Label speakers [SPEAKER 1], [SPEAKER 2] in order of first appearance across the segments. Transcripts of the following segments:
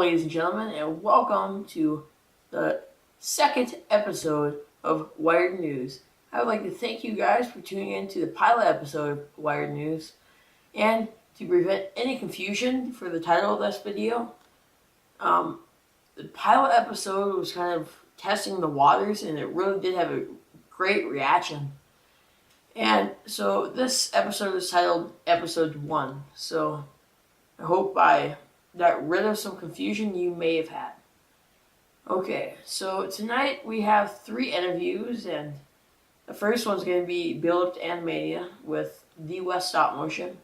[SPEAKER 1] ladies and gentlemen, and welcome to the second episode of Wired News. I would like to thank you guys for tuning in to the pilot episode of Wired News. And to prevent any confusion for the title of this video, the pilot episode was kind of testing the waters, and it really did have a great reaction. And so this episode is titled Episode 1. So I hope I got rid of some confusion you may have had. Okay, so tonight we have 3 interviews, and the first one's going to be Build Up to Animania with the West Stop Motion.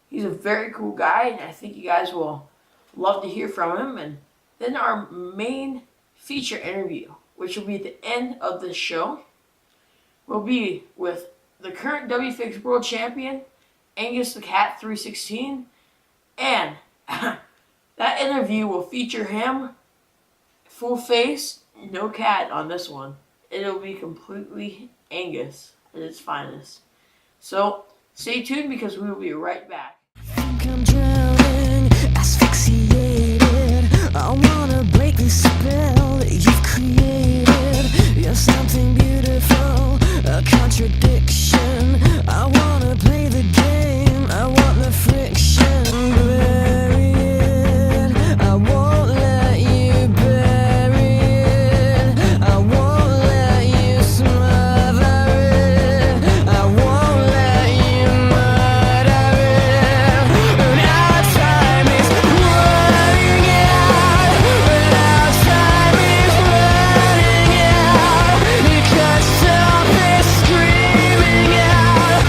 [SPEAKER 1] He's a very cool guy, and I think you guys will love to hear from him. And then our main feature interview, which will be at the end of this show, will be with the current WFigs World Champion, Angus the Cat 316, and that interview will feature him full face, no cat on this one. It'll be completely Angus at its finest. So stay tuned because we will be right back.
[SPEAKER 2] Think I'm drowning, asphyxiated. I wanna break the spell that you've created. You're something beautiful, a contradiction. I wanna play the game, I want the friction. Bury it, I won't let you bury it. I won't let you smother it. I won't let you murder it. And our time is running out. And our time is running out. Because something's screaming out.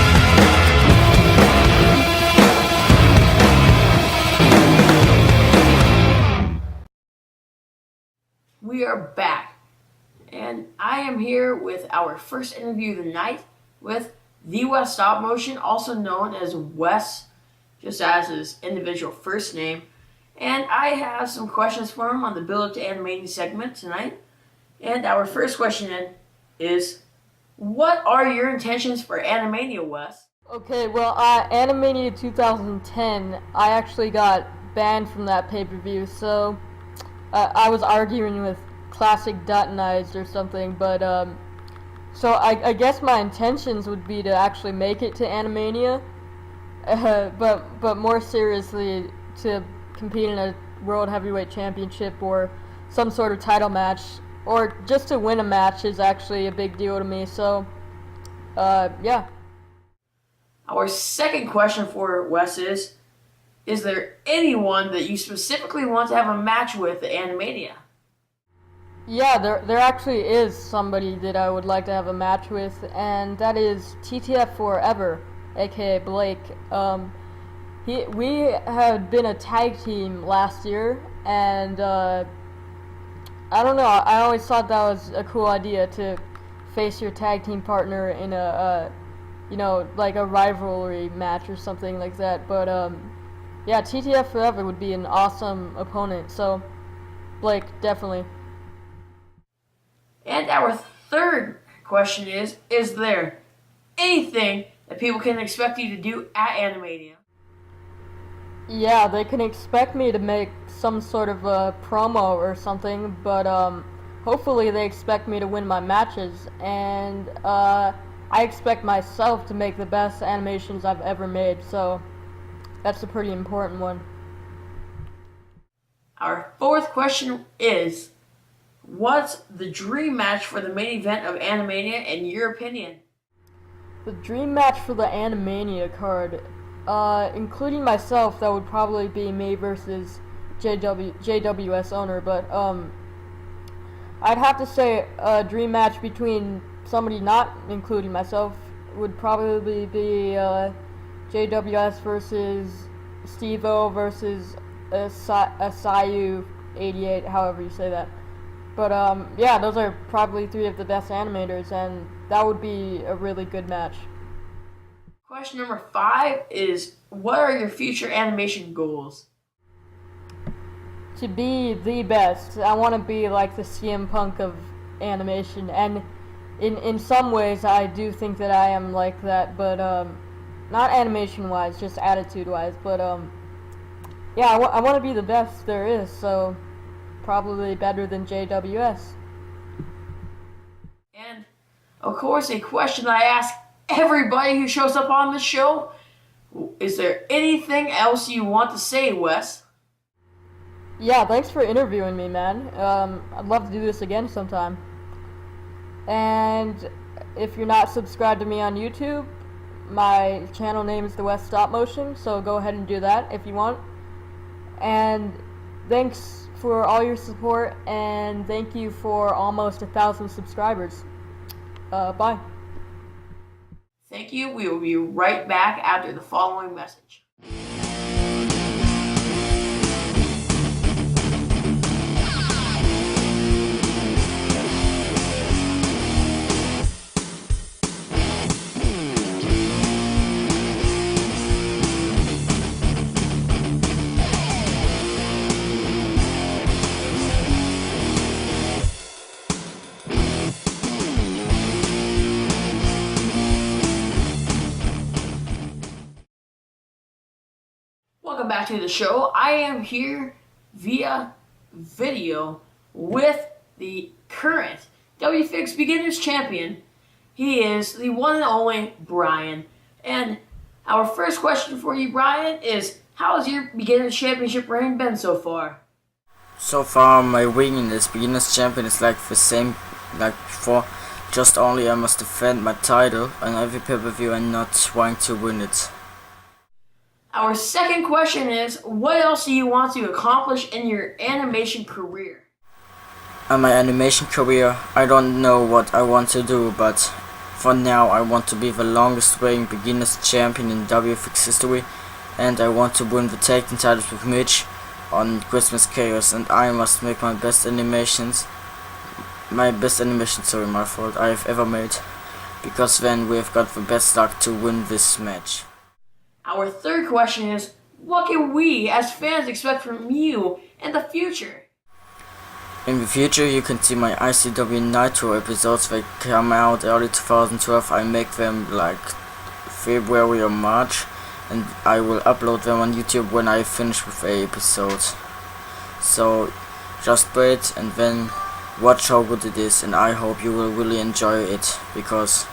[SPEAKER 1] We are back, and I am here with our first interview of the night with the West Stop Motion, also known as Wes, just as his individual first name. And I have some questions for him on the Build Up to Animating segment tonight. And our first question is, what are your intentions for Animania, Wes?
[SPEAKER 3] Okay, well, Animania 2010, I actually got banned from that pay-per-view, so I was arguing with Classic Duttonized or something, but so I guess my intentions would be to actually make it to Animania, but more seriously, to compete in a World Heavyweight Championship or some sort of title match, or just to win a match is actually a big deal to me, so yeah.
[SPEAKER 1] Our second question for Wes is there anyone that you specifically want to have a match with at Animania?
[SPEAKER 3] Yeah, there actually is somebody that I would like to have a match with, and that is TTF Forever, aka Blake. We had been a tag team last year, and I don't know, I always thought that was a cool idea to face your tag team partner in a like a rivalry match or something like that, but yeah, TTF Forever would be an awesome opponent, so Blake, definitely.
[SPEAKER 1] And our third question is there anything that people can expect you to do at Animania?
[SPEAKER 3] Yeah, they can expect me to make some sort of a promo or something, but hopefully they expect me to win my matches, and I expect myself to make the best animations I've ever made, so that's a pretty important one.
[SPEAKER 1] Our fourth question is, what's the dream match for the main event of Animania in your opinion?
[SPEAKER 3] The dream match for the Animania card, including myself, that would probably be me versus JWS owner, but I'd have to say a dream match between somebody not including myself would probably be JWS versus Steve-O versus Sayu 88, however you say that. But yeah, those are probably 3 of the best animators, and that would be a really good match.
[SPEAKER 1] Question number 5 is, what are your future animation goals?
[SPEAKER 3] To be the best. I want to be like the CM Punk of animation, and in some ways I do think that I am like that, but not animation wise, just attitude wise, but yeah, I want to be the best there is, so probably better than JWS.
[SPEAKER 1] And of course, a question I ask everybody who shows up on the show: is there anything else you want to say, Wes?
[SPEAKER 3] Yeah, thanks for interviewing me, man. I'd love to do this again sometime. And if you're not subscribed to me on YouTube, my channel name is The West Stop Motion, so go ahead and do that if you want. And thanks for all your support, and thank you for almost 1,000 subscribers. Bye.
[SPEAKER 1] Thank you. We will be right back after the following message. Welcome back to the show. I am here via video with the current WFigs Beginners Champion. He is the one and only Bryan. And our first question for you, Bryan, is how has your Beginners Championship reign been so far?
[SPEAKER 4] So far, my reign as Beginners Champion is like the same like before, just only I must defend my title on every pay-per-view and not trying to win it.
[SPEAKER 1] Our second question is, what else do you want to accomplish in your animation career?
[SPEAKER 4] In my animation career, I don't know what I want to do, but for now I want to be the longest reigning Beginners Champion in WFigs history, and I want to win the tag team titles with Mitch on Christmas Chaos, and I must make my best animation, I have ever made, because then we have got the best luck to win this match.
[SPEAKER 1] Our third question is, what can we as fans expect from you in the future?
[SPEAKER 4] In the future, you can see my ICW Nitro episodes that come out early 2012. I make them like February or March, and I will upload them on YouTube when I finish with a episode. So just wait and then watch how good it is, and I hope you will really enjoy it, because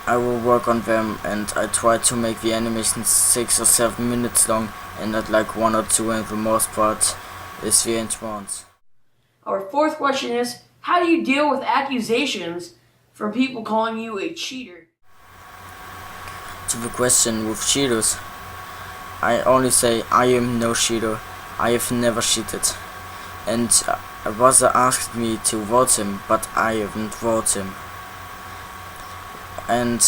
[SPEAKER 4] I will work on them, and I try to make the animation 6 or 7 minutes long and not like 1 or 2, and the most part is the entrance.
[SPEAKER 1] Our fourth question is, how do you deal with accusations from people calling you a cheater?
[SPEAKER 4] To the question with cheaters, I only say I am no cheater. I have never cheated, and Rosa asked me to vote him, but I haven't voted him. And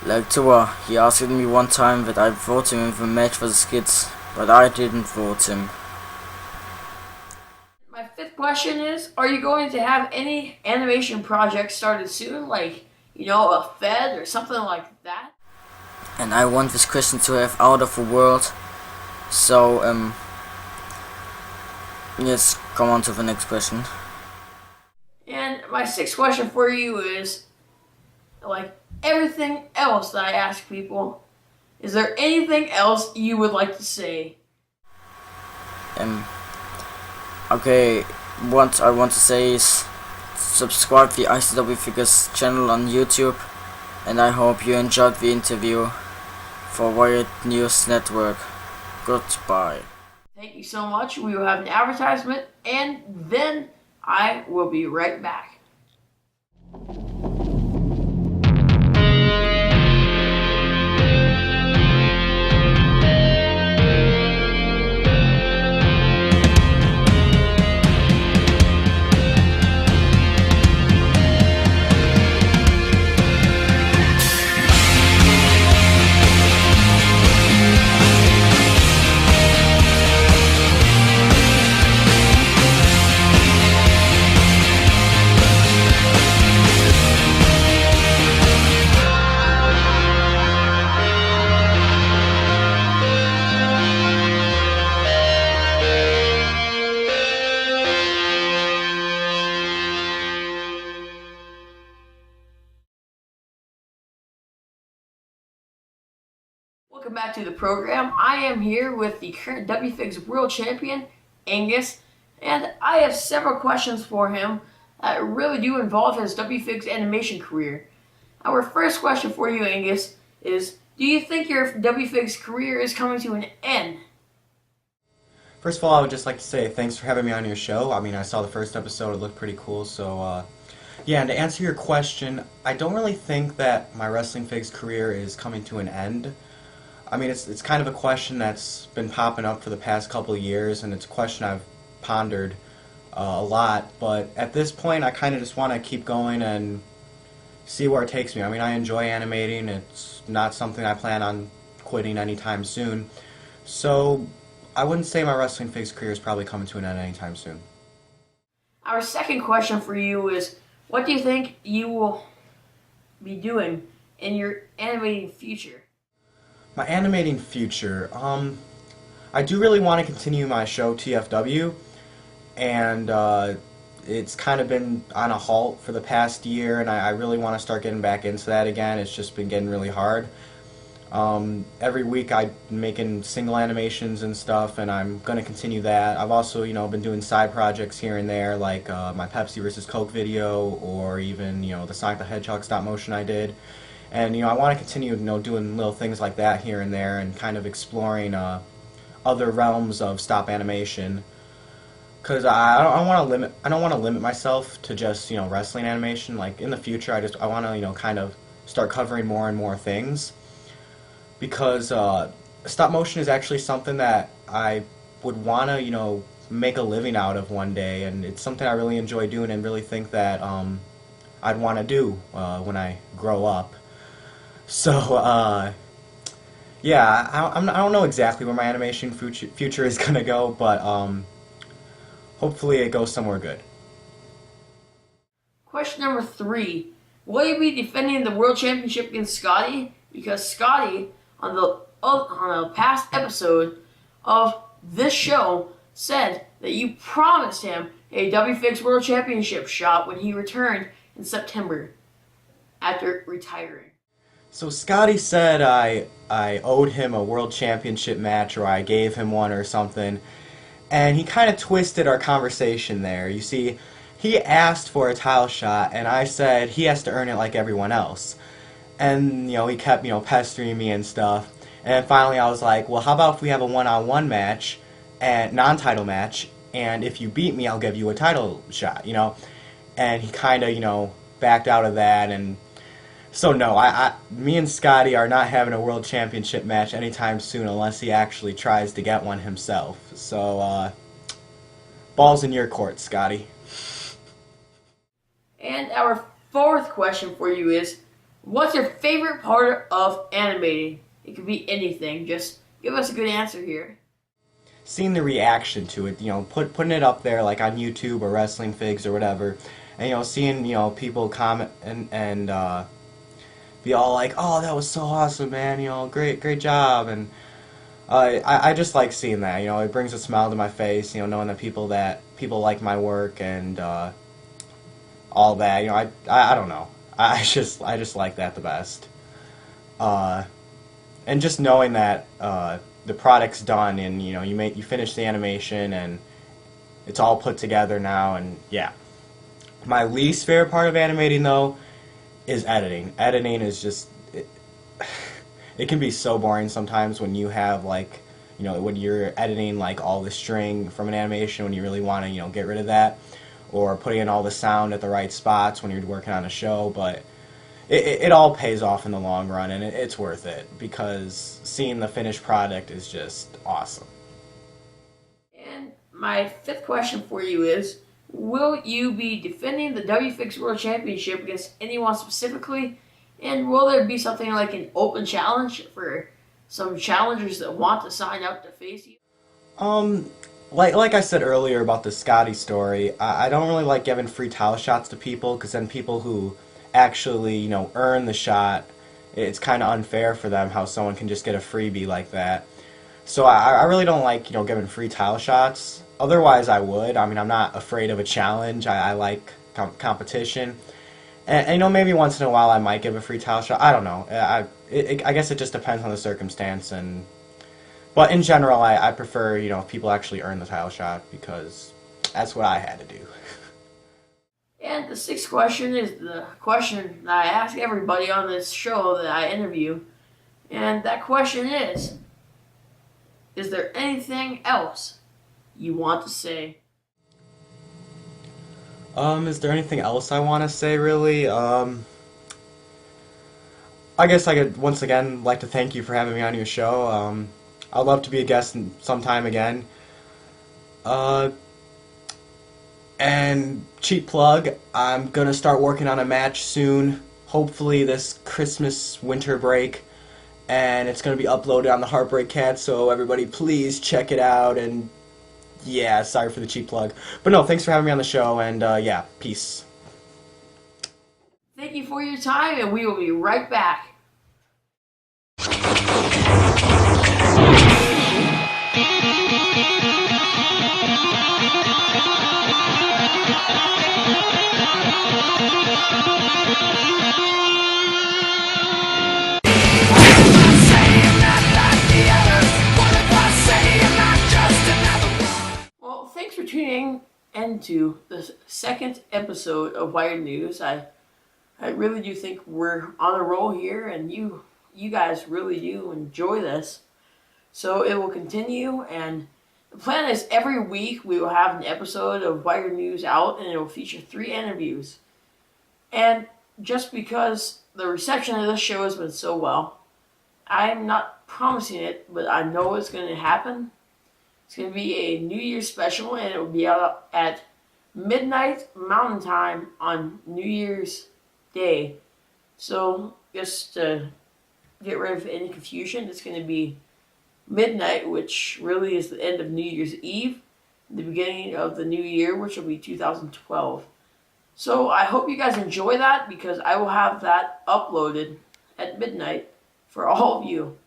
[SPEAKER 4] like Tua, he asked me one time that I vote him in the match for the skits, but I didn't vote him.
[SPEAKER 1] My fifth question is, are you going to have any animation projects started soon, like, a Fed or something like that?
[SPEAKER 4] And I want this question to have out of the world, so yes, come on to the next question.
[SPEAKER 1] And my sixth question for you is, like everything else that I ask people, is there anything else you would like to say?
[SPEAKER 4] Okay, what I want to say is subscribe to the ICW Figures channel on YouTube, and I hope you enjoyed the interview for WiredNewsNetwork. Goodbye.
[SPEAKER 1] Thank you so much. We will have an advertisement, and then I will be right back. Welcome back to the program. I am here with the current WFigs World Champion, Angus, and I have several questions for him that really do involve his WFigs animation career. Our first question for you, Angus, is do you think your WFigs career is coming to an end?
[SPEAKER 5] First of all, I would just like to say thanks for having me on your show. I mean, I saw the first episode, it looked pretty cool, so yeah, and to answer your question, I don't really think that my wrestling figs career is coming to an end. I mean, it's kind of a question that's been popping up for the past couple of years, and it's a question I've pondered a lot, but at this point, I kind of just want to keep going and see where it takes me. I mean, I enjoy animating. It's not something I plan on quitting anytime soon, so I wouldn't say my wrestling figs career is probably coming to an end anytime soon.
[SPEAKER 1] Our second question for you is, what do you think you will be doing in your animating future?
[SPEAKER 5] My animating future, I do really want to continue my show TFW, and it's kind of been on a halt for the past year, and I really want to start getting back into that again. It's just been getting really hard. Every week I'm making single animations and stuff, and I'm going to continue that. I've also, been doing side projects here and there, like my Pepsi versus Coke video, or even, the Sonic the Hedgehog stop motion I did. And, I want to continue, doing little things like that here and there, and kind of exploring other realms of stop animation. Because I don't want to limit myself to just, wrestling animation. Like, in the future, I want to, kind of start covering more and more things. Because stop motion is actually something that I would want to, make a living out of one day, and it's something I really enjoy doing and really think that I'd want to do when I grow up. So, yeah, I don't know exactly where my animation future is going to go, but hopefully it goes somewhere good.
[SPEAKER 1] Question number 3. Will you be defending the World Championship against Scotty? Because Scotty, on a past episode of this show, said that you promised him a WFigs World Championship shot when he returned in September after retiring.
[SPEAKER 5] So Scotty said I owed him a World Championship match, or I gave him one or something, and he kind of twisted our conversation there. You see, he asked for a title shot, and I said he has to earn it like everyone else. And, he kept, pestering me and stuff. And then finally I was like, well, how about if we have a one-on-one match, and non-title match, and if you beat me, I'll give you a title shot, And he kind of, backed out of that, and so no, me and Scotty are not having a World Championship match anytime soon unless he actually tries to get one himself. So, ball's in your court, Scotty.
[SPEAKER 1] And our fourth question for you is, what's your favorite part of animating? It could be anything. Just give us a good answer here.
[SPEAKER 5] Seeing the reaction to it, putting it up there like on YouTube or Wrestling Figs or whatever, and seeing people comment and be all like, oh, that was so awesome, man, great job, and I just like seeing that. It brings a smile to my face, knowing that people like my work and all that. I don't know. I just like that the best. And just knowing that the product's done, and you finish the animation and it's all put together now, and yeah. My least favorite part of animating though is editing. Editing is just it can be so boring sometimes when you have like when you're editing like all the string from an animation, when you really want to get rid of that, or putting in all the sound at the right spots when you're working on a show. But it all pays off in the long run, and it's worth it, because seeing the finished product is just awesome.
[SPEAKER 1] And my fifth question for you is, will you be defending the WFigs World Championship against anyone specifically? And will there be something like an open challenge for some challengers that want to sign up to face you?
[SPEAKER 5] Like I said earlier about the Scotty story, I don't really like giving free title shots to people, because then people who actually, earn the shot, it's kind of unfair for them how someone can just get a freebie like that. So I really don't like, giving free title shots. Otherwise I would. I mean, I'm not afraid of a challenge. I like competition. And you know, maybe once in a while I might give a free title shot. I don't know. I guess it just depends on the circumstance. But in general, I prefer, you know, if people actually earn the title shot, because that's what I had to do.
[SPEAKER 1] And the sixth question is the question that I ask everybody on this show that I interview. And that question is there anything else you want to say?
[SPEAKER 5] Is there anything else I want to say, really? I guess I could once again like to thank you for having me on your show. I'd love to be a guest sometime again. And cheap plug, I'm gonna start working on a match soon, hopefully this Christmas winter break, and it's gonna be uploaded on the Heartbreak Cat, so everybody please check it out. And yeah, sorry for the cheap plug. But no, thanks for having me on the show, and yeah, peace.
[SPEAKER 1] Thank you for your time, and we will be right back. Well, thanks for tuning into the second episode of Wired News. I really do think we're on a roll here, and you guys really do enjoy this. So it will continue, and the plan is every week we will have an episode of Wired News out, and it will feature 3 interviews. And just because the reception of this show has been so well, I'm not promising it, but I know it's going to happen. It's going to be a New Year's special, and it will be out at midnight Mountain Time on New Year's Day. So just to get rid of any confusion, it's going to be midnight, which really is the end of New Year's Eve, the beginning of the new year, which will be 2012. So I hope you guys enjoy that, because I will have that uploaded at midnight for all of you.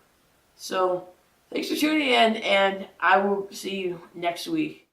[SPEAKER 1] So thanks for tuning in, and I will see you next week.